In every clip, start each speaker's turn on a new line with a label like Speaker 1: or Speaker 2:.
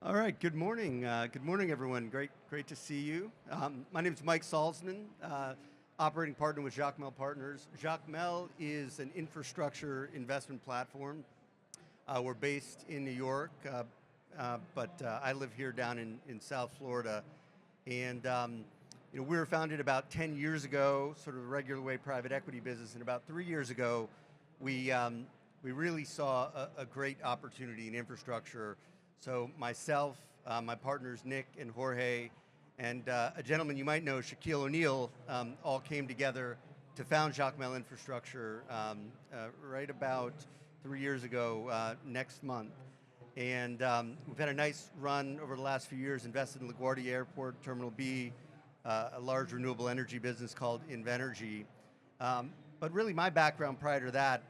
Speaker 1: All right, good morning. Good morning, everyone. Great to see you. My name is Mike Salzman, operating partner with Jacmel Partners. Jacmel is an infrastructure investment platform. We're based in New York, but I live here down in South Florida. And we were founded about 10 years ago, sort of a regular way private equity business, and about 3 years ago, we really saw a great opportunity in infrastructure. So myself, my partners Nick and Jorge, and a gentleman you might know, Shaquille O'Neal, all came together to found Jacmel Infrastructure right about 3 years ago next month. And we've had a nice run over the last few years, invested in LaGuardia Airport, Terminal B, a large renewable energy business called Invenergy. But really my background prior to that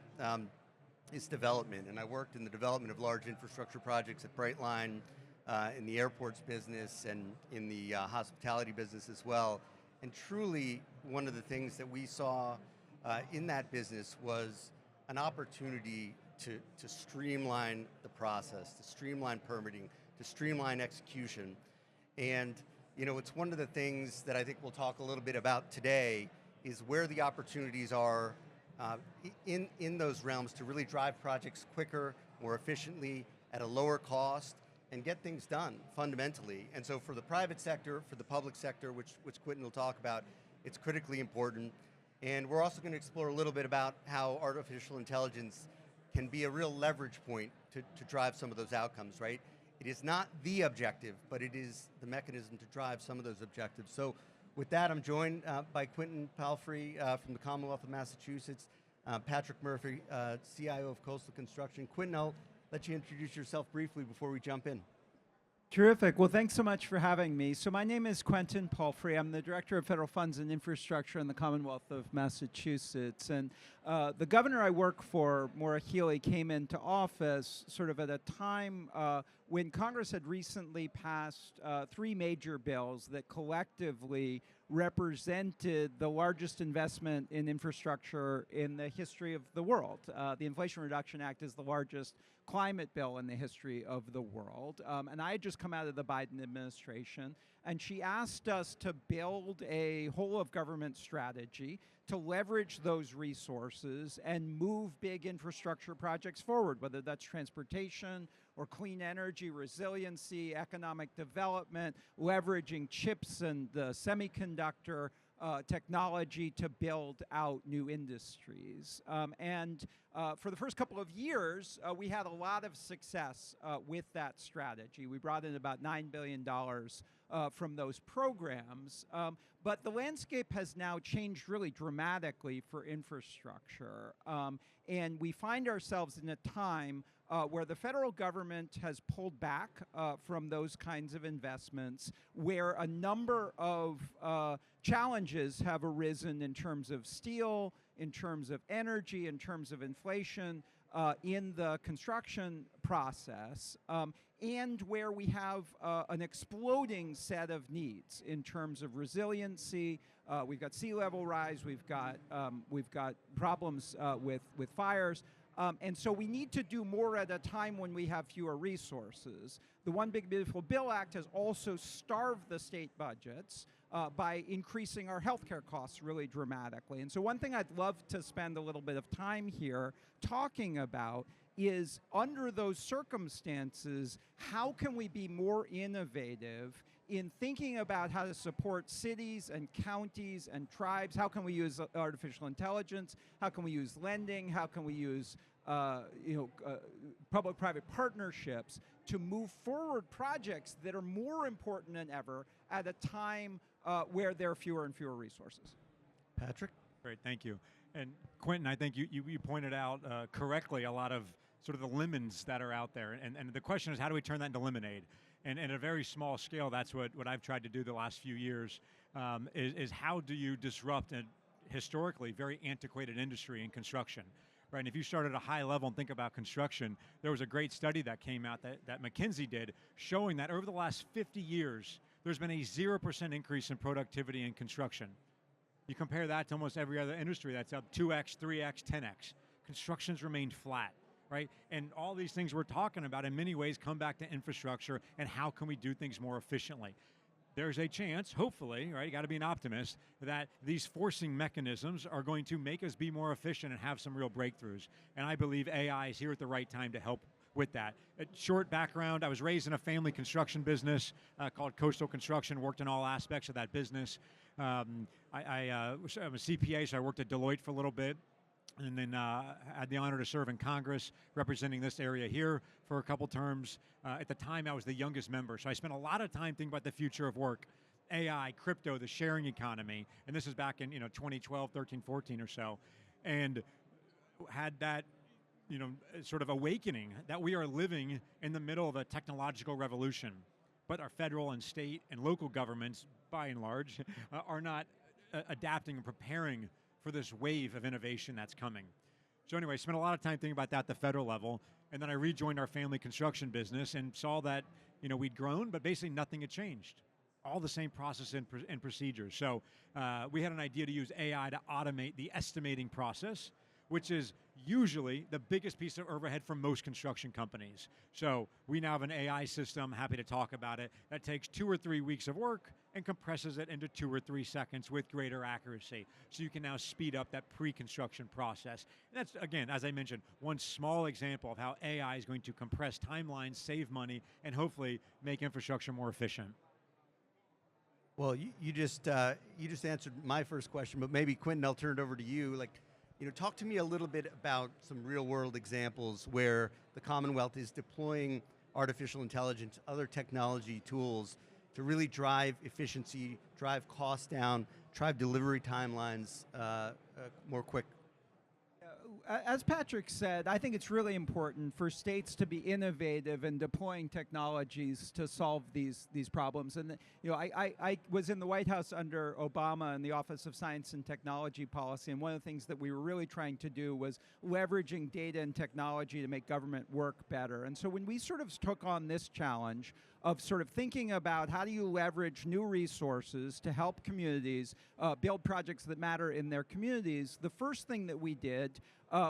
Speaker 1: is development, and I worked in the development of large infrastructure projects at Brightline, in the airports business and in the hospitality business as well. And truly, one of the things that we saw in that business was an opportunity to streamline the process, to streamline permitting, to streamline execution. And it's one of the things that I think we'll talk a little bit about today is where the opportunities are in those realms to really drive projects quicker, more efficiently, at a lower cost, and get things done fundamentally. And so for the private sector, for the public sector, which Quentin will talk about, it's critically important. And we're also going to explore a little bit about how artificial intelligence can be a real leverage point to drive some of those outcomes, right? It is not the objective, but it is the mechanism to drive some of those objectives. So with that, I'm joined by Quentin Palfrey from the Commonwealth of Massachusetts, Patrick Murphy, CIO of Coastal Construction. Quentin, I'll let you introduce yourself briefly before we jump in.
Speaker 2: Terrific. Well, thanks so much for having me. So my name is Quentin Palfrey. I'm the Director of Federal Funds and Infrastructure in the Commonwealth of Massachusetts. And the governor I work for, Maura Healey, came into office sort of at a time when Congress had recently passed three major bills that collectively represented the largest investment in infrastructure in the history of the world. The Inflation Reduction Act is the largest climate bill in the history of the world. And I had just come out of the Biden administration, and she asked us to build a whole of government strategy to leverage those resources and move big infrastructure projects forward, whether that's transportation or clean energy, resiliency, economic development, leveraging chips and the semiconductor technology to build out new industries. For the first couple of years, we had a lot of success with that strategy. We brought in about $9 billion from those programs. But the landscape has now changed really dramatically for infrastructure. And we find ourselves in a time where the federal government has pulled back from those kinds of investments, where a number of challenges have arisen in terms of steel, in terms of energy, in terms of inflation in the construction process, and where we have an exploding set of needs in terms of resiliency. We've got sea level rise, we've got problems with fires. And so we need to do more at a time when we have fewer resources. The One Big Beautiful Bill Act has also starved the state budgets by increasing our healthcare costs really dramatically. And so one thing I'd love to spend a little bit of time here talking about is, under those circumstances, how can we be more innovative in thinking about how to support cities and counties and tribes? How can we use artificial intelligence? How can we use lending? How can we use public-private partnerships to move forward projects that are more important than ever at a time where there are fewer and fewer resources?
Speaker 1: Patrick?
Speaker 3: Great, thank you. And Quentin, I think you pointed out correctly a lot of sort of the lemons that are out there. And the question is, how do we turn that into lemonade? And at a very small scale, that's what I've tried to do the last few years, is how do you disrupt a historically very antiquated industry in construction? Right, and if you start at a high level and think about construction, there was a great study that came out that McKinsey did showing that over the last 50 years, there's been a 0% increase in productivity in construction. You compare that to almost every other industry that's up 2x, 3x, 10x. Construction's remained flat. right? And all these things we're talking about in many ways come back to infrastructure and how can we do things more efficiently. There's a chance, hopefully, right, you got to be an optimist, that these forcing mechanisms are going to make us be more efficient and have some real breakthroughs. And I believe AI is here at the right time to help with that. A short background, I was raised in a family construction business called Coastal Construction, worked in all aspects of that business. I'm a CPA, so I worked at Deloitte for a little bit, and then had the honor to serve in Congress representing this area here for a couple terms. At the time, I was the youngest member, so I spent a lot of time thinking about the future of work, AI, crypto, the sharing economy, and this is back in 2012, 13, 14 or so, and had that sort of awakening that we are living in the middle of a technological revolution, but our federal and state and local governments, by and large, are not adapting and preparing for this wave of innovation that's coming. So anyway, I spent a lot of time thinking about that at the federal level, and then I rejoined our family construction business and saw that we'd grown, but basically nothing had changed. All the same process and procedures. So we had an idea to use AI to automate the estimating process, which is usually the biggest piece of overhead for most construction companies. So we now have an AI system, happy to talk about it, that takes 2 or 3 weeks of work and compresses it into 2 or 3 seconds with greater accuracy. So you can now speed up that pre-construction process. And that's, again, as I mentioned, one small example of how AI is going to compress timelines, save money, and hopefully make infrastructure more efficient.
Speaker 1: Well, you just answered my first question, but maybe Quentin, I'll turn it over to you. Talk to me a little bit about some real world examples where the Commonwealth is deploying artificial intelligence, other technology tools to really drive efficiency, drive costs down, drive delivery timelines more quick.
Speaker 2: As Patrick said, I think it's really important for states to be innovative in deploying technologies to solve these problems. And I was in the White House under Obama in the Office of Science and Technology Policy, and one of the things that we were really trying to do was leveraging data and technology to make government work better. And so when we sort of took on this challenge of sort of thinking about how do you leverage new resources to help communities build projects that matter in their communities, the first thing that we did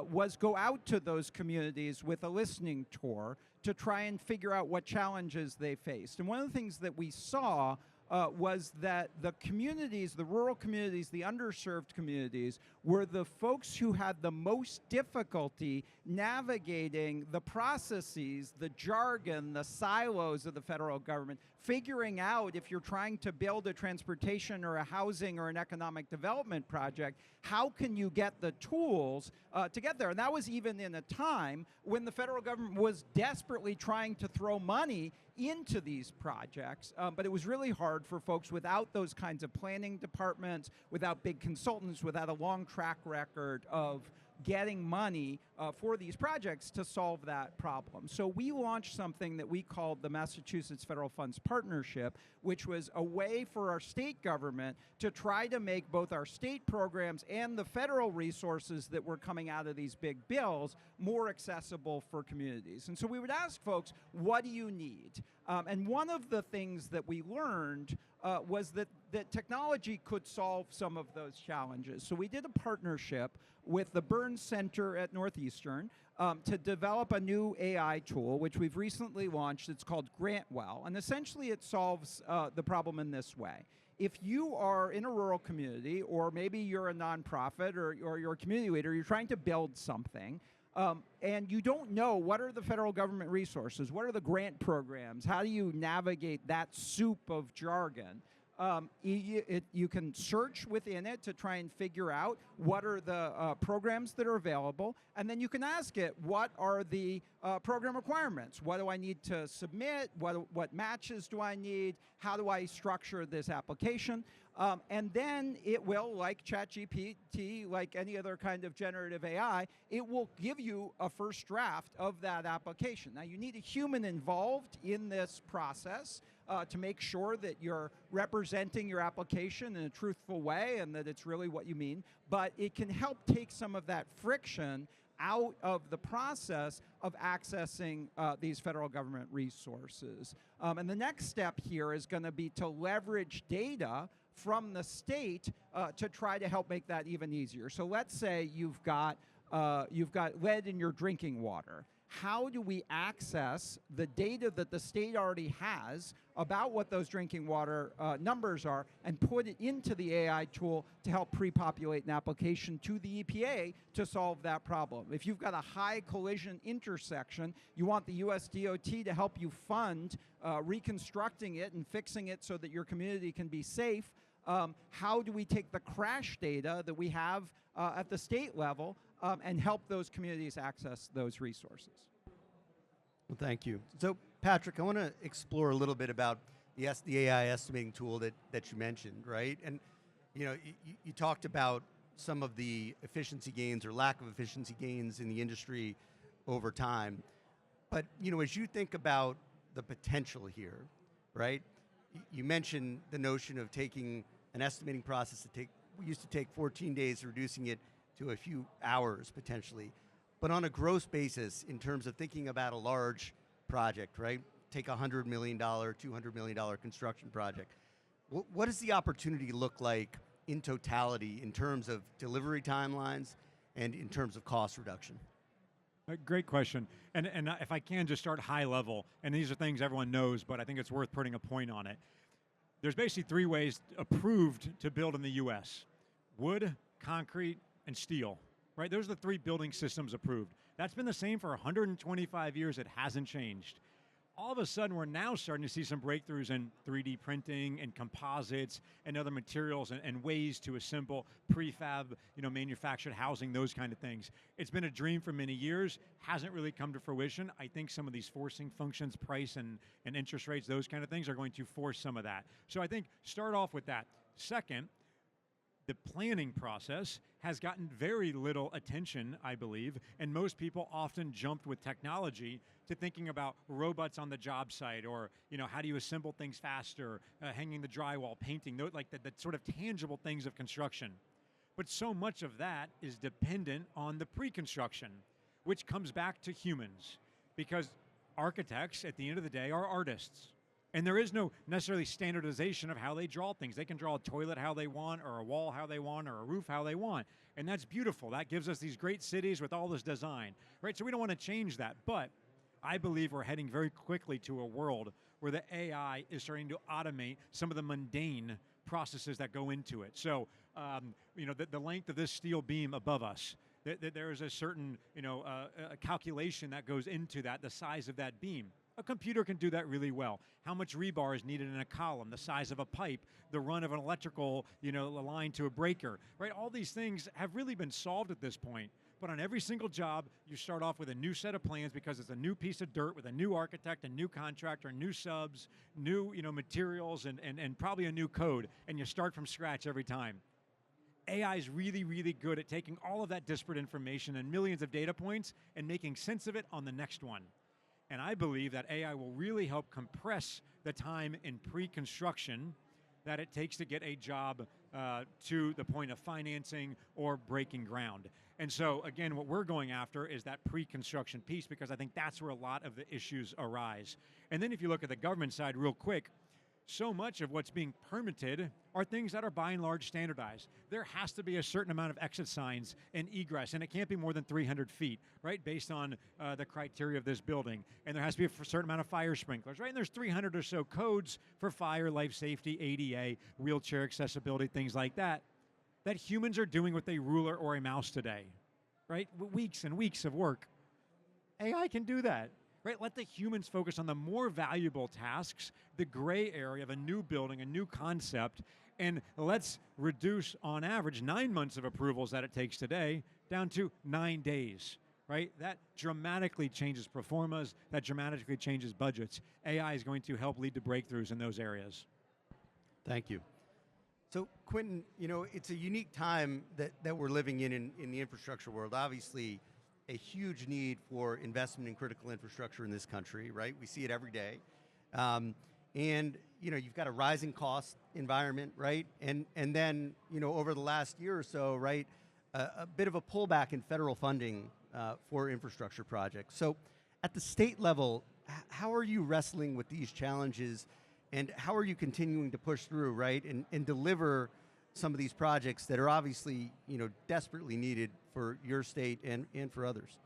Speaker 2: was go out to those communities with a listening tour to try and figure out what challenges they faced. And one of the things that we saw was that the communities, the rural communities, the underserved communities, were the folks who had the most difficulty navigating the processes, the jargon, the silos of the federal government, figuring out if you're trying to build a transportation or a housing or an economic development project, how can you get the tools to get there? And that was even in a time when the federal government was desperately trying to throw money into these projects, but it was really hard for folks without those kinds of planning departments, without big consultants, without a long track record of getting money for these projects to solve that problem. So we launched something that we called the Massachusetts Federal Funds Partnership, which was a way for our state government to try to make both our state programs and the federal resources that were coming out of these big bills more accessible for communities. And so we would ask folks, what do you need? And one of the things that we learned was that technology could solve some of those challenges. So we did a partnership with the Burns Center at Northeastern to develop a new AI tool, which we've recently launched. It's called GrantWell, and essentially it solves the problem in this way. If you are in a rural community, or maybe you're a nonprofit, or you're a community leader, you're trying to build something, and you don't know what are the federal government resources, what are the grant programs, how do you navigate that soup of jargon, you can search within it to try and figure out what are the programs that are available, and then you can ask it, what are the program requirements? What do I need to submit? What matches do I need? How do I structure this application? And then it will, like ChatGPT, like any other kind of generative AI, it will give you a first draft of that application. Now, you need a human involved in this process to make sure that you're representing your application in a truthful way and that it's really what you mean. But it can help take some of that friction out of the process of accessing these federal government resources. And the next step here is going to be to leverage data from the state to try to help make that even easier. So let's say you've got you've got lead in your drinking water. How do we access the data that the state already has about what those drinking water numbers are and put it into the AI tool to help pre-populate an application to the EPA to solve that problem? If you've got a high collision intersection, you want the US DOT to help you fund reconstructing it and fixing it so that your community can be safe. How do we take the crash data that we have at the state level and help those communities access those resources?
Speaker 1: Well, thank you. So, Patrick, I want to explore a little bit about the AI estimating tool that you mentioned, right? And you talked about some of the efficiency gains or lack of efficiency gains in the industry over time. But as you think about the potential here, right? You mentioned the notion of taking an estimating process that used to take 14 days, reducing it to a few hours potentially. But on a gross basis, in terms of thinking about a large project, right? Take a $100 million, $200 million construction project. What does the opportunity look like in totality in terms of delivery timelines and in terms of cost reduction?
Speaker 3: Great question. And if I can just start high level, and these are things everyone knows, but I think it's worth putting a point on it. There's basically 3 ways approved to build in the US: wood, concrete, and steel, right? Those are the 3 building systems approved. That's been the same for 125 years. It hasn't changed. All of a sudden, we're now starting to see some breakthroughs in 3D printing and composites and other materials and ways to assemble prefab, manufactured housing, those kind of things. It's been a dream for many years, hasn't really come to fruition. I think some of these forcing functions, price and interest rates, those kind of things are going to force some of that. So I think start off with that. Second, the planning process has gotten very little attention, I believe, and most people often jumped with technology to thinking about robots on the job site, or how do you assemble things faster, hanging the drywall, painting, like the sort of tangible things of construction. But so much of that is dependent on the pre-construction, which comes back to humans, because architects, at the end of the day, are artists. And there is no necessarily standardization of how they draw things. They can draw a toilet how they want, or a wall how they want, or a roof how they want. And that's beautiful. That gives us these great cities with all this design, right? So we don't want to change that. But I believe we're heading very quickly to a world where the AI is starting to automate some of the mundane processes that go into it. So, the length of this steel beam above us, there is a certain, a calculation that goes into that, the size of that beam. A computer can do that really well. How much rebar is needed in a column, the size of a pipe, the run of an electrical, line to a breaker, right? All these things have really been solved at this point. But on every single job, you start off with a new set of plans because it's a new piece of dirt with a new architect, a new contractor, new subs, new, materials, and probably a new code. And you start from scratch every time. AI is really, really good at taking all of that disparate information and millions of data points and making sense of it on the next one. And I believe that AI will really help compress the time in pre-construction that it takes to get a job to the point of financing or breaking ground. And so, again, what we're going after is that pre-construction piece, because I think that's where a lot of the issues arise. And then if you look at the government side real quick, so much of what's being permitted are things that are by and large standardized. There has to be a certain amount of exit signs and egress, and it can't be more than 300 feet, right, based on the criteria of this building. And there has to be a certain amount of fire sprinklers, right? And there's 300 or so codes for fire, life safety, ADA, wheelchair accessibility, things like that humans are doing with a ruler or a mouse today, right? Weeks and weeks of work. AI can do that. Right, let the humans focus on the more valuable tasks, the gray area of a new building, a new concept, and let's reduce, on average, 9 months of approvals that it takes today down to 9 days, right? That dramatically changes pro formas, that dramatically changes budgets. AI is going to help lead to breakthroughs in those areas.
Speaker 1: Thank you. So, Quentin, it's a unique time that we're living in the infrastructure world. Obviously, a huge need for investment in critical infrastructure in this country, right? We see it every day. And you've got a rising cost environment, right? And then, over the last year or so, right, a bit of a pullback in federal funding for infrastructure projects. So at the state level, how are you wrestling with these challenges, and how are you continuing to push through, right, and deliver some of these projects that are obviously, desperately needed for your state and for others?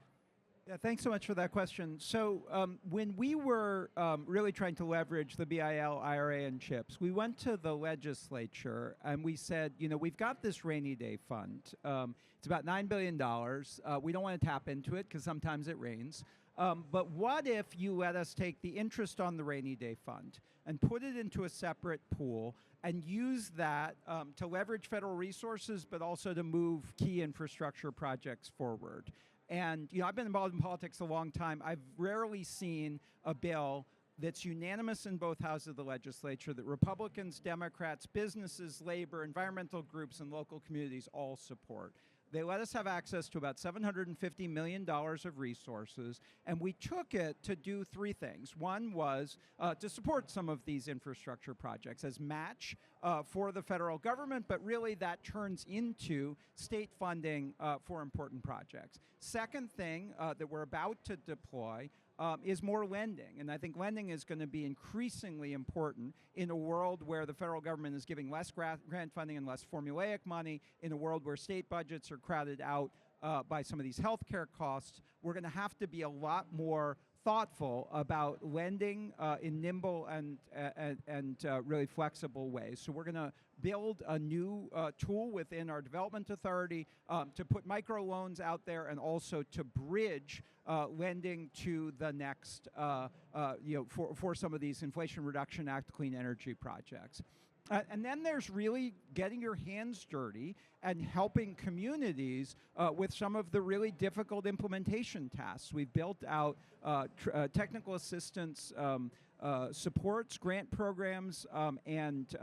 Speaker 2: Yeah, thanks so much for that question. So when we were really trying to leverage the BIL, IRA, and CHIPS, we went to the legislature and we said, we've got this rainy day fund. It's about $9 billion. We don't want to tap into it because sometimes it rains. But what if you let us take the interest on the rainy day fund and put it into a separate pool and use that to leverage federal resources, but also to move key infrastructure projects forward? And I've been involved in politics a long time. I've rarely seen a bill that's unanimous in both houses of the legislature that Republicans, Democrats, businesses, labor, environmental groups, and local communities all support. They let us have access to about $750 million of resources, and we took it to do three things. One was to support some of these infrastructure projects as match for the federal government, but really that turns into state funding for important projects. Second thing that we're about to deploy is more lending. And I think lending is going to be increasingly important in a world where the federal government is giving less grant funding and less formulaic money, in a world where state budgets are crowded out by some of these healthcare costs. We're going to have to be a lot more thoughtful about lending in nimble and really flexible ways. So we're going to build a new tool within our development authority to put microloans out there and also to bridge lending to the next, for some of these Inflation Reduction Act clean energy projects. And then there's really getting your hands dirty and helping communities with some of the really difficult implementation tasks. We've built out technical assistance supports, grant programs, and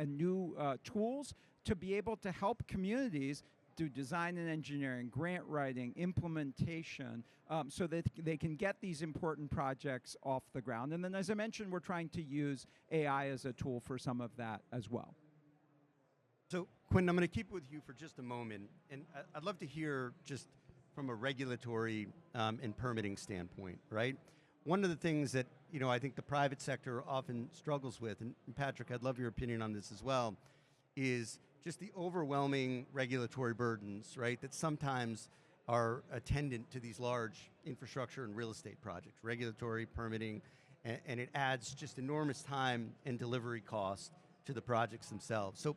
Speaker 2: new tools to be able to help communities do design and engineering, grant writing, implementation, so that they can get these important projects off the ground. And then, as I mentioned, we're trying to use AI as a tool for some of that as well.
Speaker 1: So, Quentin, I'm going to keep with you for just a moment, and I'd love to hear just from a regulatory and permitting standpoint, right? One of the things that, I think the private sector often struggles with, and Patrick, I'd love your opinion on this as well, is just the overwhelming regulatory burdens, right, that sometimes are attendant to these large infrastructure and real estate projects, regulatory, permitting, and it adds just enormous time and delivery costs to the projects themselves. So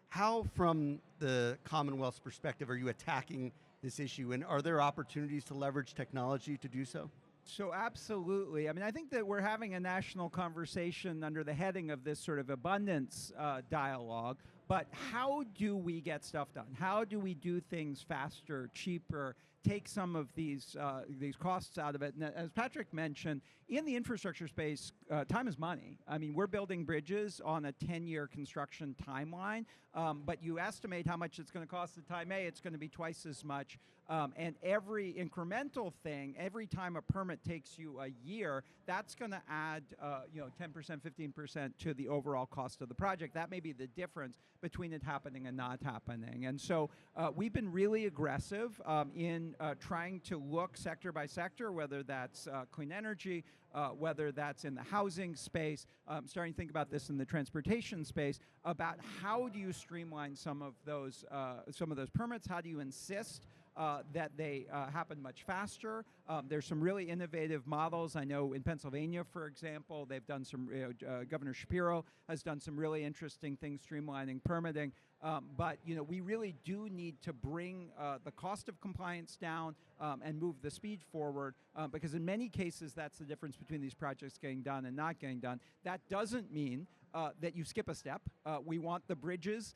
Speaker 1: how, from the Commonwealth's perspective, are you attacking this issue, and are there opportunities to leverage technology to do so?
Speaker 2: So absolutely. I mean, I think that we're having a national conversation under the heading of this sort of abundance dialogue, but how do we get stuff done? How do we do things faster, cheaper, take some of these costs out of it? And as Patrick mentioned, in the infrastructure space, time is money. I mean, we're building bridges on a 10-year construction timeline, but you estimate how much it's going to cost at time A, it's going to be twice as much. And every incremental thing, every time a permit takes you a year, that's going to add 10%, 15% to the overall cost of the project. That may be the difference between it happening and not happening. And so we've been really aggressive in trying to look sector by sector, whether that's clean energy, whether that's in the housing space, starting to think about this in the transportation space, about how do you streamline some of those permits, how do you insist that they happen much faster. There's some really innovative models. I know in Pennsylvania, for example, they've done some, Governor Shapiro has done some really interesting things streamlining permitting. But we really do need to bring the cost of compliance down and move the speed forward, because in many cases that's the difference between these projects getting done and not getting done. That doesn't mean that you skip a step. We want the bridges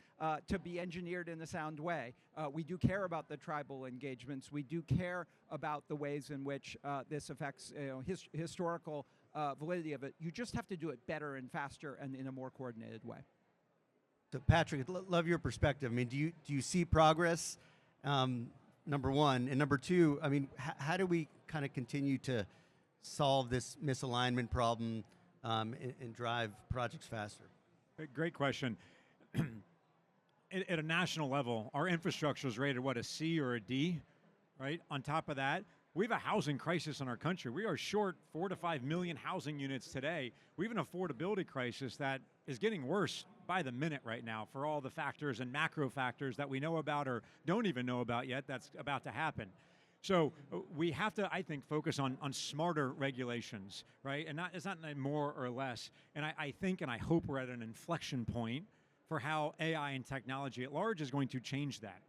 Speaker 2: to be engineered in a sound way. We do care about the tribal engagements. We do care about the ways in which this affects historical validity of it. You just have to do it better and faster and in a more coordinated way.
Speaker 1: So Patrick, I'd love your perspective. I mean, do you see progress, number one? And number two, I mean, how do we kind of continue to solve this misalignment problem and drive projects faster?
Speaker 3: Great question. At a national level, our infrastructure is rated, a C or a D, right? On top of that, we have a housing crisis in our country. We are short 4 to 5 million housing units today. We have an affordability crisis that is getting worse by the minute right now for all the factors and macro factors that we know about or don't even know about yet that's about to happen. So we have to, I think, focus on smarter regulations, right? And it's not more or less. And I think and I hope we're at an inflection point for how AI and technology at large is going to change that.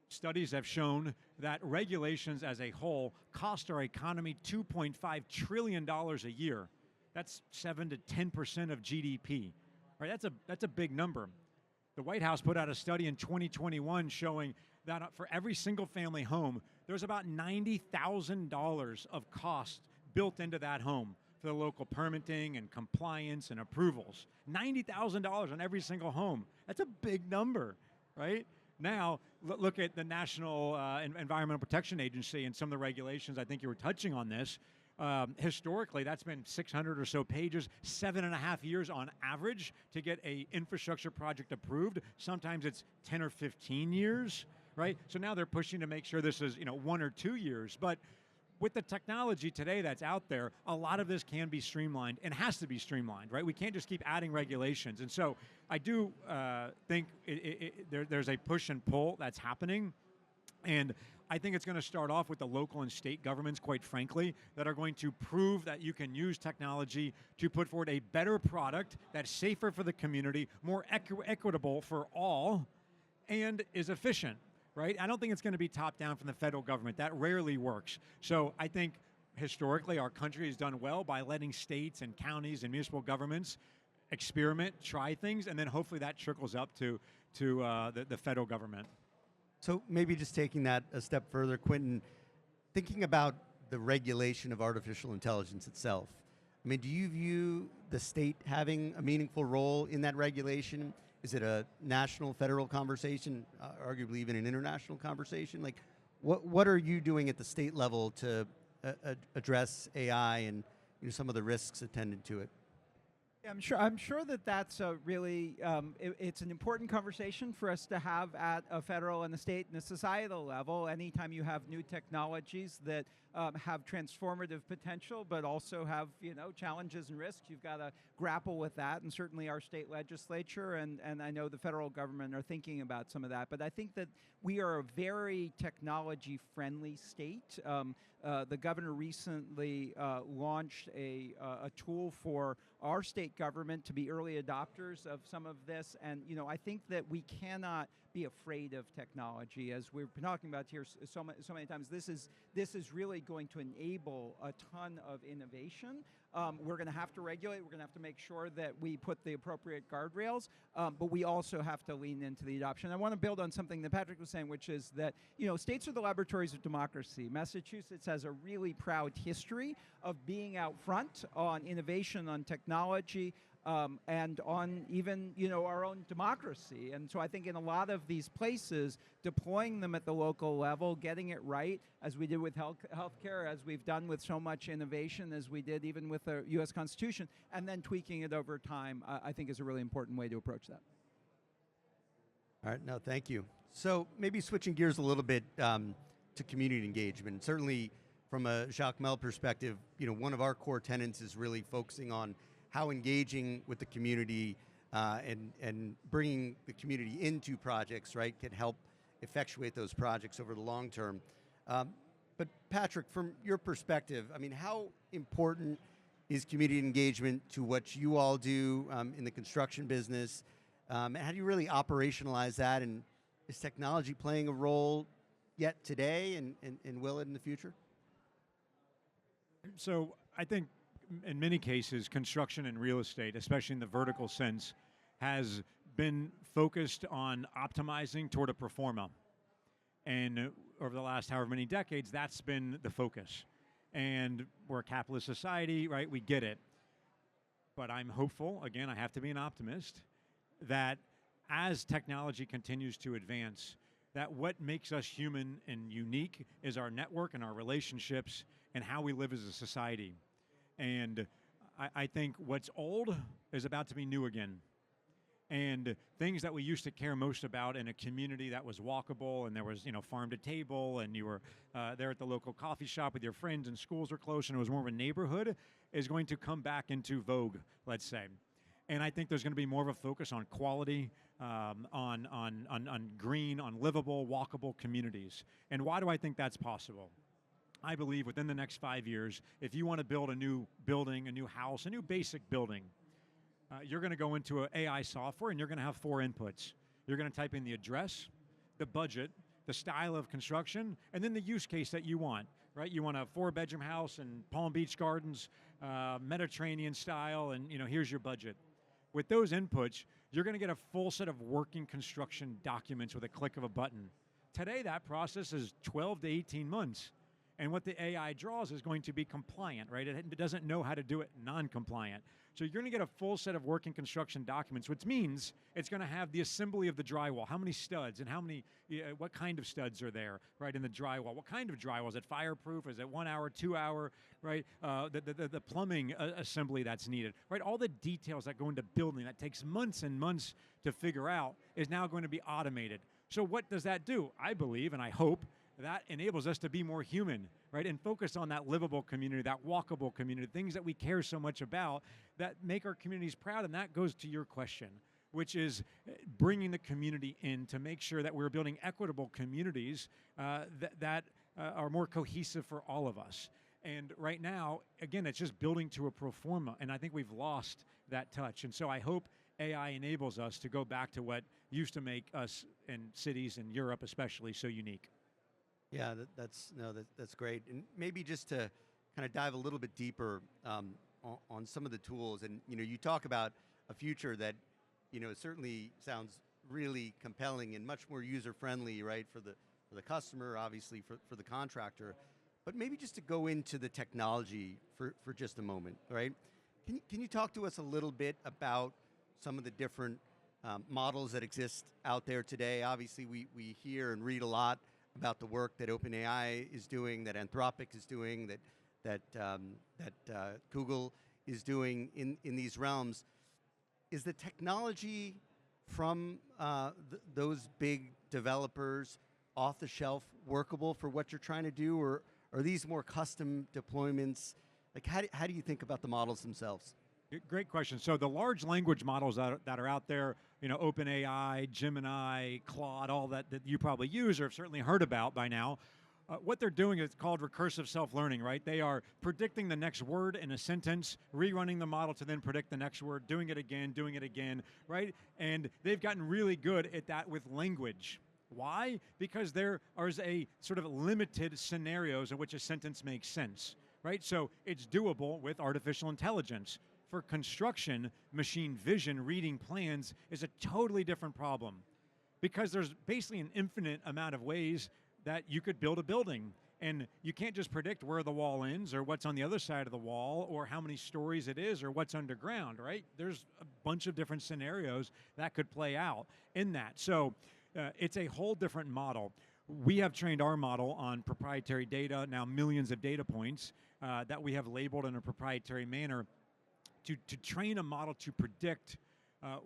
Speaker 3: Studies have shown that regulations as a whole cost our economy $2.5 trillion a year. That's 7 to 10% of GDP. Right? That's a big number. The White House put out a study in 2021 showing that for every single family home, there's about $90,000 of cost built into that home for the local permitting and compliance and approvals. $90,000 on every single home. That's a big number, right? Now, look at the National Environmental Protection Agency and some of the regulations. I think you were touching on this. Historically, that's been 600 or so pages, 7.5 years on average to get a infrastructure project approved. Sometimes it's 10 or 15 years, right? So now they're pushing to make sure this is 1 or 2 years. But with the technology today that's out there, a lot of this can be streamlined and has to be streamlined, right? We can't just keep adding regulations. And so I do think there's a push and pull that's happening. And I think it's going to start off with the local and state governments, quite frankly, that are going to prove that you can use technology to put forward a better product that's safer for the community, more equitable for all, and is efficient, right? I don't think it's going to be top down from the federal government. That rarely works. So I think historically our country has done well by letting states and counties and municipal governments experiment, try things, and then hopefully that trickles up to the federal government.
Speaker 1: So maybe just taking that a step further, Quentin, thinking about the regulation of artificial intelligence itself, I mean, do you view the state having a meaningful role in that regulation? Is it a national, federal conversation, arguably even an international conversation? Like, what are you doing at the state level to address AI and some of the risks attendant to it?
Speaker 2: Yeah, I'm sure that that's a really it's an important conversation for us to have at a federal and a state and a societal level. Anytime you have new technologies that have transformative potential, but also have challenges and risks, you've got to grapple with that. And certainly our state legislature and I know the federal government are thinking about some of that. But I think that we are a very technology-friendly state. The governor recently launched a tool for our state government to be early adopters of some of this, and I think that we cannot be afraid of technology, as we've been talking about here so many times. This is really going to enable a ton of innovation. We're going to have to regulate. We're going to have to make sure that we put the appropriate guardrails, but we also have to lean into the adoption. I want to build on something that Patrick was saying, which is that states are the laboratories of democracy. Massachusetts has a really proud history of being out front on innovation, on technology, and on even our own democracy. And so I think in a lot of these places, deploying them at the local level, getting it right, as we did with healthcare, as we've done with so much innovation, as we did even with the U.S. Constitution, and then tweaking it over time, I think is a really important way to approach that.
Speaker 1: All right, no, thank you. So maybe switching gears a little bit to community engagement. Certainly from a Jacmel perspective, one of our core tenets is really focusing on how engaging with the community and bringing the community into projects, right, can help effectuate those projects over the long term. But Patrick, from your perspective, I mean, how important is community engagement to what you all do in the construction business? How do you really operationalize that? And is technology playing a role yet today and will it in the future?
Speaker 3: So I think in many cases, construction and real estate, especially in the vertical sense, has been focused on optimizing toward a pro forma. And over the last however many decades, that's been the focus. And we're a capitalist society, right? We get it. But I'm hopeful, again, I have to be an optimist, that as technology continues to advance, that what makes us human and unique is our network and our relationships and how we live as a society. And I think what's old is about to be new again. And things that we used to care most about in a community that was walkable and there was, farm to table and you were there at the local coffee shop with your friends and schools were close and it was more of a neighborhood is going to come back into vogue, let's say. And I think there's going to be more of a focus on quality, on green, on livable, walkable communities. And why do I think that's possible? I believe within the next 5 years, if you want to build a new building, a new house, a new basic building, you're going to go into an AI software and you're going to have 4 inputs. You're going to type in the address, the budget, the style of construction, and then the use case that you want, right? You want a 4-bedroom house in Palm Beach Gardens, Mediterranean style, and here's your budget. With those inputs, you're going to get a full set of working construction documents with a click of a button. Today, that process is 12 to 18 months. And what the AI draws is going to be compliant, right? It doesn't know how to do it non-compliant. So you're going to get a full set of working construction documents, which means it's going to have the assembly of the drywall, how many studs and what kind of studs are there, right, in the drywall. What kind of drywall? Is it fireproof? Is it 1 hour, 2 hour, right? The plumbing assembly that's needed, right? All the details that go into building that takes months and months to figure out is now going to be automated. So what does that do? I believe, and I hope, that enables us to be more human, right? And focus on that livable community, that walkable community, things that we care so much about that make our communities proud. And that goes to your question, which is bringing the community in to make sure that we're building equitable communities that are more cohesive for all of us. And right now, again, it's just building to a pro forma, and I think we've lost that touch. And so I hope AI enables us to go back to what used to make us in cities in Europe especially so unique.
Speaker 1: Yeah, that's great. And maybe just to kind of dive a little bit deeper on some of the tools, and you talk about a future that certainly sounds really compelling and much more user friendly, right, for the customer, obviously for the contractor. But maybe just to go into the technology for just a moment, right? Can you talk to us a little bit about some of the different models that exist out there today? Obviously, we hear and read a lot about the work that OpenAI is doing, that Anthropic is doing, that Google is doing in these realms. Is the technology from those big developers off the shelf workable for what you're trying to do, or are these more custom deployments? Like, how do you think about the models themselves?
Speaker 3: Great question. So the large language models that are out there, OpenAI, Gemini, Claude, all that you probably use or have certainly heard about by now, what they're doing is called recursive self-learning, right? They are predicting the next word in a sentence, rerunning the model to then predict the next word, doing it again, right? And they've gotten really good at that with language. Why? Because there is a sort of limited scenarios in which a sentence makes sense, right? So it's doable with artificial intelligence. For construction, machine vision, reading plans is a totally different problem because there's basically an infinite amount of ways that you could build a building. And you can't just predict where the wall ends or what's on the other side of the wall or how many stories it is or what's underground, right? There's a bunch of different scenarios that could play out in that. So it's a whole different model. We have trained our model on proprietary data, now millions of data points that we have labeled in a proprietary manner to train a model to predict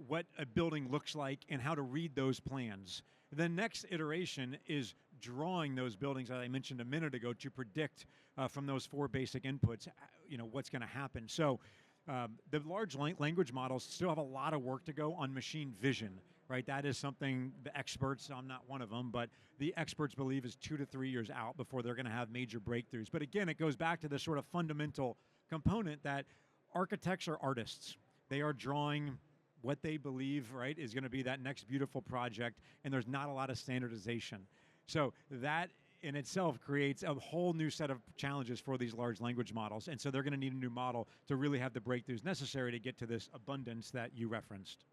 Speaker 3: what a building looks like and how to read those plans. The next iteration is drawing those buildings, as I mentioned a minute ago, to predict from those 4 basic inputs, what's going to happen. So the large language models still have a lot of work to go on machine vision, right? That is something the experts, I'm not one of them, but the experts believe is 2 to 3 years out before they're going to have major breakthroughs. But again, it goes back to this sort of fundamental component that architects are artists. They are drawing what they believe, right, is going to be that next beautiful project, and there's not a lot of standardization. So that in itself creates a whole new set of challenges for these large language models, and so they're going to need a new model to really have the breakthroughs necessary to get to this abundance that you referenced.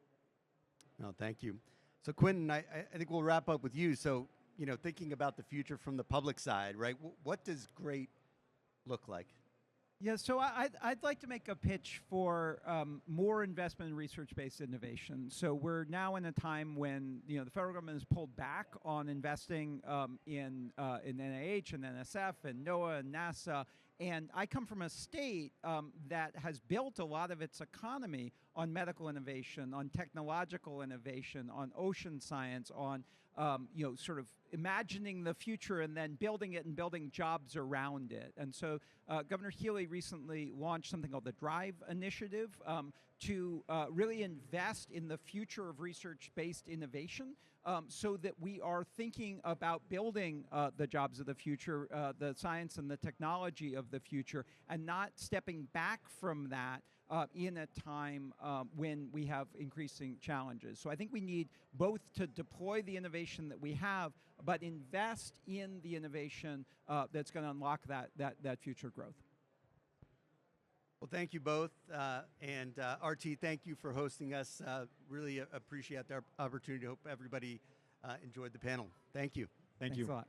Speaker 1: No, thank you. So Quentin, I think we'll wrap up with you. So, thinking about the future from the public side, right, what does great look like?
Speaker 2: Yeah, so I'd like to make a pitch for more investment in research-based innovation. So we're now in a time when the federal government has pulled back on investing in NIH and NSF and NOAA and NASA, And I come from a state that has built a lot of its economy on medical innovation, on technological innovation, on ocean science, on sort of imagining the future and then building it and building jobs around it. And so Governor Healy recently launched something called the DRIVE Initiative to really invest in the future of research-based innovation so that we are thinking about building the jobs of the future, the science and the technology of the future, and not stepping back from that in a time when we have increasing challenges. So I think we need both to deploy the innovation that we have, but invest in the innovation that's going to unlock that future growth.
Speaker 1: Well, thank you both. And RT, thank you for hosting us. Really appreciate the opportunity. Hope everybody enjoyed the panel. Thank you.
Speaker 3: Thank
Speaker 2: Thanks
Speaker 3: you.
Speaker 2: a lot.